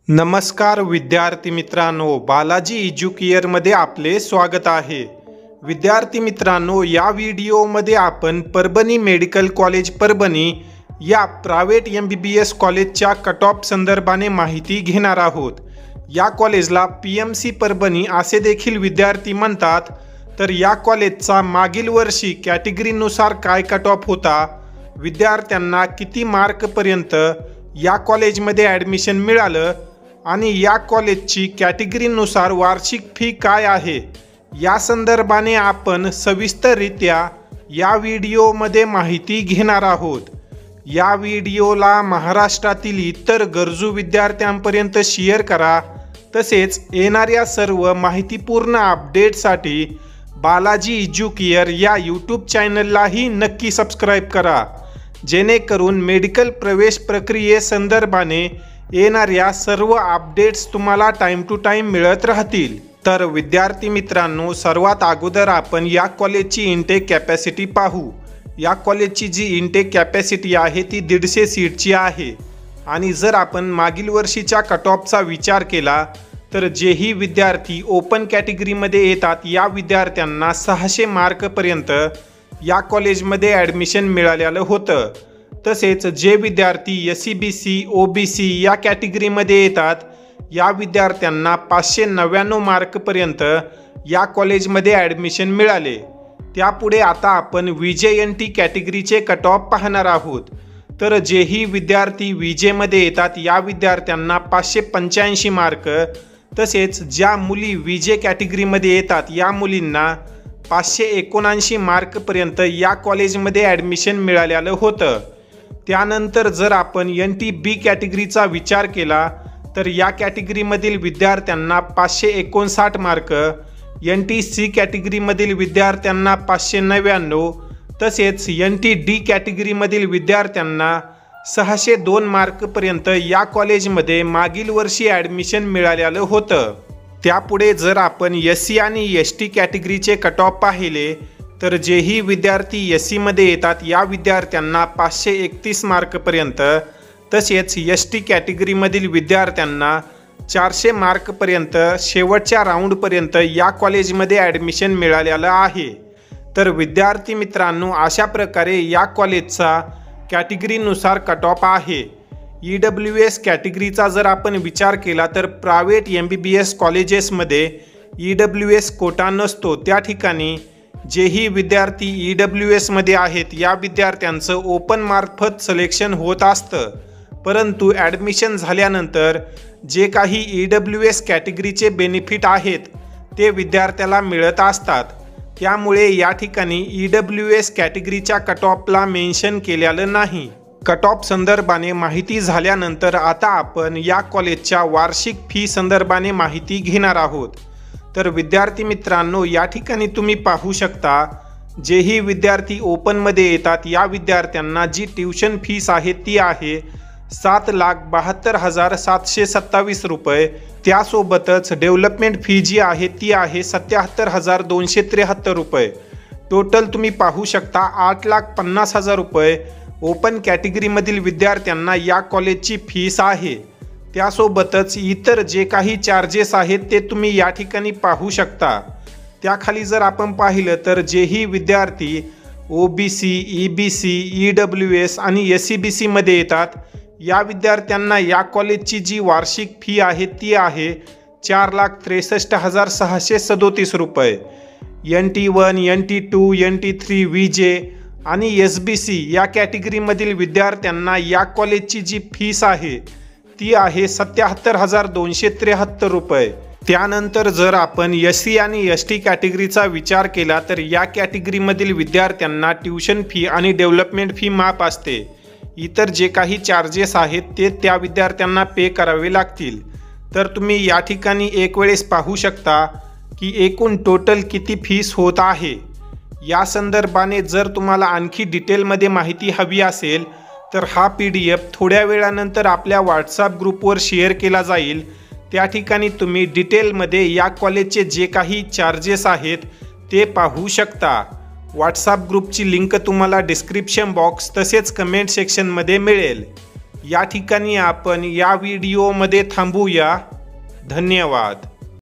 नमस्कार विद्यार्थी मित्रांनो, बालाजी एज्युकेअरमध्ये आपले स्वागत आहे। विद्यार्थी मित्रांनो, या व्हिडिओमध्ये आपण परभणी मेडिकल कॉलेज परभणी या प्रायव्हेट MBBS कॉलेजच्या कट ऑफ संदर्भाने माहिती घेणार आहोत। या कॉलेजला PMC परभणी असे देखील विद्यार्थी म्हणतात। तर या कॉलेजचा मागील वर्षी कॅटेगरीनुसार काय कट ऑफ होता, विद्यार्थ्यांना किती मार्कपर्यंत या कॉलेजमध्ये ॲडमिशन मिळालं आणि या कॉलेजची कॅटेगरीनुसार वार्षिक फी काय आहे, या संदर्भाने आपण सविस्तररित्या या व्हिडिओमध्ये माहिती घेणार आहोत। या व्हिडिओला महाराष्ट्रातील इतर गरजू विद्यार्थ्यांपर्यंत शेअर करा। तसेच येणाऱ्या सर्व माहितीपूर्ण अपडेटसाठी बालाजी एज्युकेअर या यूट्यूब चॅनललाही नक्की सबस्क्राईब करा, जेणेकरून मेडिकल प्रवेश प्रक्रियेसंदर्भाने येणाऱ्या सर्व अपडेट्स तुम्हाला टाइम टू टाइम मिळत राहतील। तर विद्यार्थी मित्रांनो, सर्वात अगोदर आपण या कॉलेजची इनटेक कॅपॅसिटी पाहू। या कॉलेजची जी इनटेक कॅपॅसिटी आहे ती 150 सीटची आहे आणि जर आपण मागील वर्षीच्या कट ऑफचा विचार केला तर जेही विद्यार्थी ओपन कॅटेगरीमध्ये येतात या विद्यार्थ्यांना 600 मार्कपर्यंत या कॉलेजमध्ये ॲडमिशन मिळालेलं होतं। तसेच जे विद्यार्थी SCBC OBC या कॅटेगरीमध्ये येतात या विद्यार्थ्यांना 599 मार्कपर्यंत या कॉलेजमध्ये ॲडमिशन मिळाले। त्यापुढे आता आपण VJNT कॅटेगरीचे कट ऑफ पाहणार आहोत। तर जेही विद्यार्थी VJमध्ये येतात या विद्यार्थ्यांना 585 मार्क, तसेच ज्या मुली VJ कॅटेगरीमध्ये येतात या मुलींना 579 मार्कपर्यंत या कॉलेजमध्ये ॲडमिशन मिळालेलं होतं। त्यानंतर जर आपण NTB कॅटेगरीचा विचार केला तर या कॅटेगरीमधील विद्यार्थ्यांना 559 मार्क, NTC कॅटेगरीमधील विद्यार्थ्यांना 599, तसेच NTD कॅटेगरीमधील विद्यार्थ्यांना 602 मार्कपर्यंत या कॉलेजमध्ये मागील वर्षी ॲडमिशन मिळालेलं होतं। त्यापुढे जर आपण SC आणि ST कॅटेगरीचे कट ऑफ पाहिले तर जेही विद्यार्थी SCमध्ये येतात या विद्यार्थ्यांना 531 मार्कपर्यंत, तसेच ST कॅटेगरीमधील विद्यार्थ्यांना 400 मार्कपर्यंत शेवटच्या राऊंडपर्यंत या कॉलेजमध्ये ॲडमिशन मिळालेलं आहे। तर विद्यार्थी मित्रांनो, अशा प्रकारे या कॉलेजचा कॅटेगरीनुसार कट ऑफ आहे। EWS कॅटेगरीचा जर आपण विचार केला तर प्रायव्हेट MBBS कॉलेजेसमध्ये EWS कोटा नसतो। त्या ठिकाणी जेही विद्यार्थी EWSमध्ये आहेत या विद्यार्थ्यांचं ओपन मार्फत सिलेक्शन होत असतं, परंतु ॲडमिशन झाल्यानंतर जे काही EWS कॅटेगरीचे बेनिफिट आहेत ते विद्यार्थ्याला मिळत असतात। त्यामुळे या ठिकाणी EWS कॅटेगरीच्या कट ऑफला मेन्शन केलेलं नाही। कट ऑफ संदर्भाने माहिती झाल्यानंतर आता आपण या कॉलेजच्या वार्षिक फी संदर्भाने माहिती घेणार आहोत। तर विद्यार्थी मित्रांनो, या ठिकाणी तुम्ही पाहू शकता जेही विद्यार्थी ओपनमध्ये येतात या विद्यार्थ्यांना जी ट्युशन फीस आहे ती आहे 7,72,727 रुपये। त्यासोबतच डेव्हलपमेंट फी जी आहे ती आहे 77,273 रुपये। टोटल तुम्ही पाहू शकता 8,50,000 रुपये ओपन कॅटेगरीमधील विद्यार्थ्यांना या कॉलेजची फीस आहे। त्यासोबतच इतर जे काही चार्जेस आहेत ते तुम्ही या ठिकाणी पाहू शकता। त्याखाली जर आपण पाहिलं तर जेही विद्यार्थी OBC, EBC, EWS आणि SCBCमध्ये येतात या विद्यार्थ्यांना या कॉलेजची जी वार्षिक फी आहे ती आहे 4,63,637 रुपये। NT1, NT2, NT3, VJ आणि SBC या कॅटेगरीमधील विद्यार्थ्यांना या कॉलेजची जी फीस आहे ती आहे 77,273 रुपये। त्यानंतर जर आपण SC आणि ST कॅटेगरीचा विचार केला तर या कॅटेगरीमधील विद्यार्थ्यांना ट्युशन फी आणि डेव्हलपमेंट फी माफ असते। इतर जे काही चार्जेस आहेत ते त्या विद्यार्थ्यांना पे करावे लागतील। तर तुम्ही या ठिकाणी एक वेळेस पाहू शकता की एकूण टोटल किती फीस होत आहे। या संदर्भाने जर तुम्हाला आणखी डिटेलमध्ये माहिती हवी असेल तर हा PDF थोड्या वेळानंतर आपल्या WhatsApp ग्रुपवर शेअर केला जाईल। त्या ठिकाणी तुम्ही डिटेलमध्ये या कॉलेजचे जे काही चार्जेस आहेत ते पाहू शकता। WhatsApp ग्रुपची लिंक तुम्हाला डिस्क्रिप्शन बॉक्स तसेच कमेंट सेक्शनमध्ये मिळेल। या ठिकाणी आपण या व्हिडिओमध्ये थांबूया. धन्यवाद.